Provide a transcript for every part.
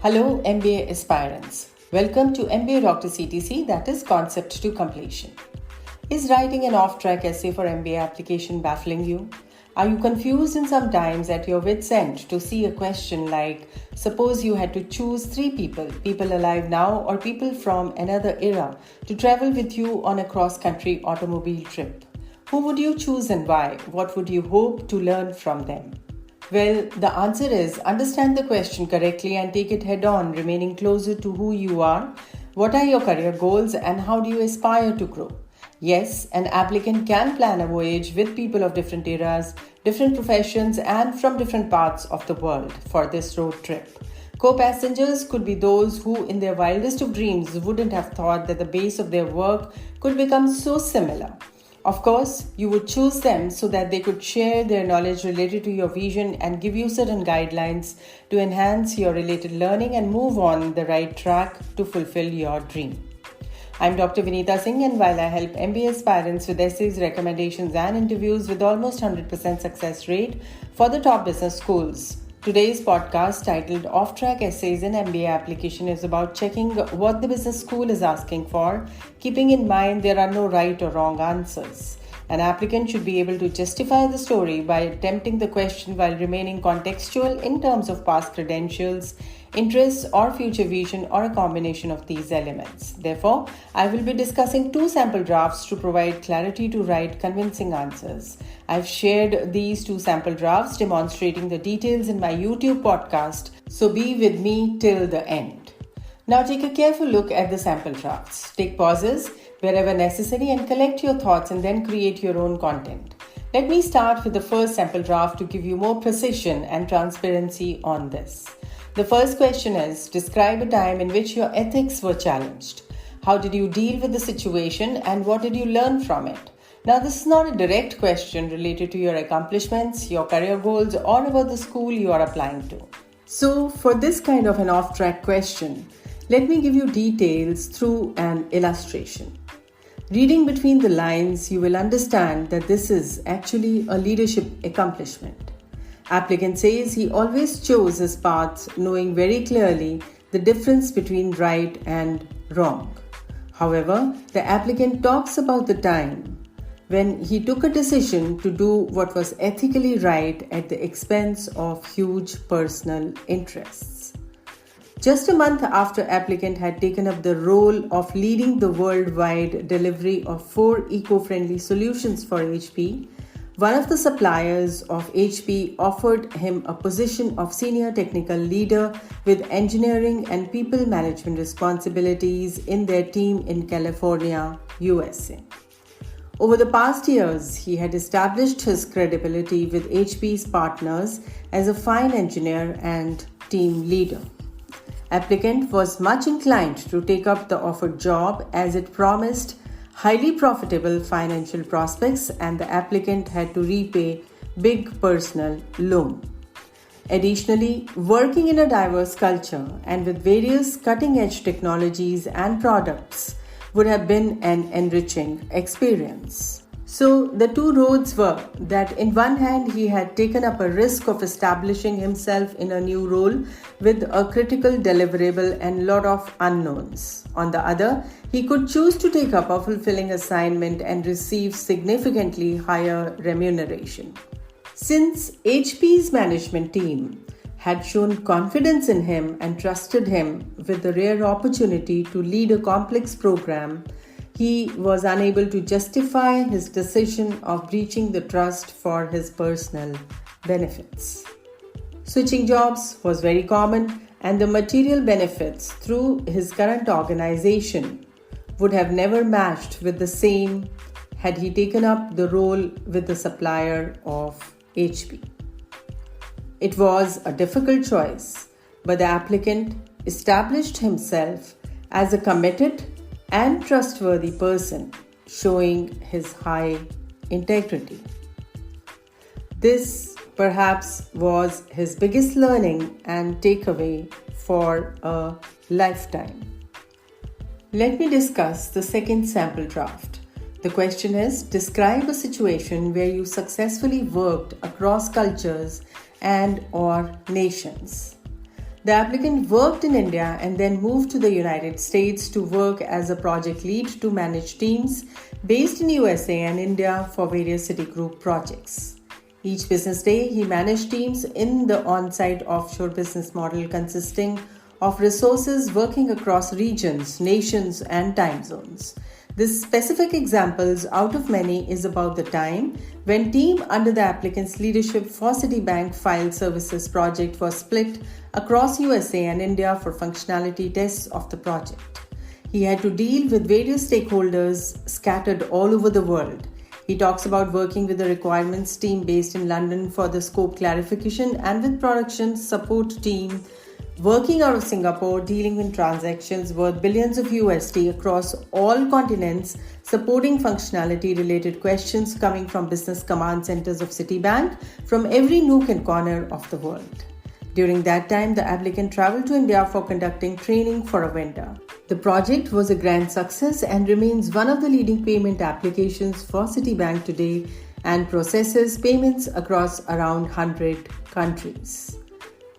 Hello, MBA aspirants. Welcome to MBA Doctor CTC, that is Concept to Completion. Is writing an off-track essay for MBA application baffling you? Are you confused and sometimes at your wit's end to see a question like, suppose you had to choose 3 people alive now or people from another era, to travel with you on a cross-country automobile trip? Who would you choose and why? What would you hope to learn from them? Well, the answer is understand the question correctly and take it head on, remaining closer to who you are, what are your career goals, and how do you aspire to grow. Yes, an applicant can plan a voyage with people of different eras, different professions, and from different parts of the world for this road trip. Co-passengers could be those who, in their wildest of dreams, wouldn't have thought that the base of their work could become so similar. Of course, you would choose them so that they could share their knowledge related to your vision and give you certain guidelines to enhance your related learning and move on the right track to fulfill your dream. I'm Dr. Vinita Singh, and while I help MBA aspirants with essays, recommendations, and interviews with almost 100% success rate for the top business schools, today's podcast titled Off-Track Essays in MBA Application is about checking what the business school is asking for, keeping in mind there are no right or wrong answers. An applicant should be able to justify the story by attempting the question while remaining contextual in terms of past credentials, interests, or future vision, or a combination of these elements. Therefore, I will be discussing 2 sample drafts to provide clarity to write convincing answers. I've shared these 2 sample drafts demonstrating the details in my YouTube podcast, so be with me till the end. Now take a careful look at the sample drafts. Take pauses wherever necessary and collect your thoughts and then create your own content. Let me start with the first sample draft to give you more precision and transparency on this. The first question is, describe a time in which your ethics were challenged. How did you deal with the situation and what did you learn from it? Now, this is not a direct question related to your accomplishments, your career goals, or about the school you are applying to. So, for this kind of an off-track question, let me give you details through an illustration. Reading between the lines, you will understand that this is actually a leadership accomplishment. Applicant says he always chose his path knowing very clearly the difference between right and wrong. However, the applicant talks about the time when he took a decision to do what was ethically right at the expense of huge personal interests. Just a month after applicant had taken up the role of leading the worldwide delivery of 4 eco-friendly solutions for HP, one of the suppliers of HP offered him a position of senior technical leader with engineering and people management responsibilities in their team in California, USA. Over the past years, he had established his credibility with HP's partners as a fine engineer and team leader. Applicant was much inclined to take up the offered job as it promised highly profitable financial prospects and the applicant had to repay big personal loan. Additionally, working in a diverse culture and with various cutting-edge technologies and products would have been an enriching experience. So the 2 roads were that in one hand he had taken up a risk of establishing himself in a new role with a critical deliverable and lot of unknowns. On the other, he could choose to take up a fulfilling assignment and receive significantly higher remuneration. Since HP's management team had shown confidence in him and trusted him with the rare opportunity to lead a complex program, he was unable to justify his decision of breaching the trust for his personal benefits. Switching jobs was very common, and the material benefits through his current organization would have never matched with the same had he taken up the role with the supplier of HP. It was a difficult choice, but the applicant established himself as a committed and trustworthy person, showing his high integrity. This perhaps was his biggest learning and takeaway for a lifetime. Let me discuss the second sample draft. The question is, describe a situation where you successfully worked across cultures and or nations. The applicant worked in India and then moved to the United States to work as a project lead to manage teams based in USA and India for various Citigroup projects. Each business day, he managed teams in the on-site offshore business model consisting of resources working across regions, nations, and time zones. This specific examples out of many is about the time when team under the applicant's leadership for Citibank File Services project was split across USA and India for functionality tests of the project. He had to deal with various stakeholders scattered all over the world. He talks about working with the requirements team based in London for the scope clarification and with production support team working out of Singapore, dealing with transactions worth billions of USD across all continents, supporting functionality-related questions coming from business command centers of Citibank from every nook and corner of the world. During that time, the applicant traveled to India for conducting training for a vendor. The project was a grand success and remains one of the leading payment applications for Citibank today and processes payments across around 100 countries.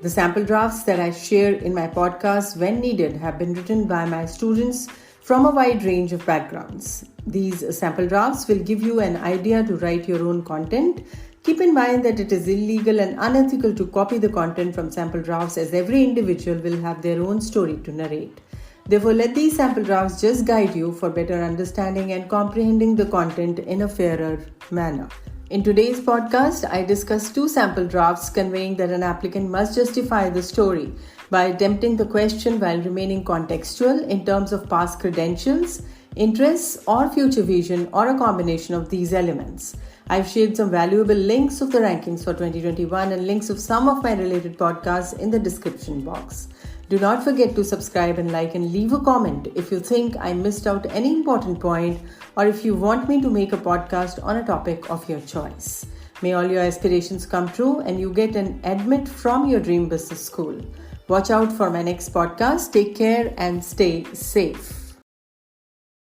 The sample drafts that I share in my podcast when needed have been written by my students from a wide range of backgrounds. These sample drafts will give you an idea to write your own content. Keep in mind that it is illegal and unethical to copy the content from sample drafts as every individual will have their own story to narrate. Therefore, let these sample drafts just guide you for better understanding and comprehending the content in a fairer manner. In today's podcast, I discuss 2 sample drafts conveying that an applicant must justify the story by attempting the question while remaining contextual in terms of past credentials, interests, or future vision, or a combination of these elements. I've shared some valuable links of the rankings for 2021 and links of some of my related podcasts in the description box. Do not forget to subscribe and like and leave a comment if you think I missed out any important point or if you want me to make a podcast on a topic of your choice. May all your aspirations come true and you get an admit from your dream business school. Watch out for my next podcast. Take care and stay safe.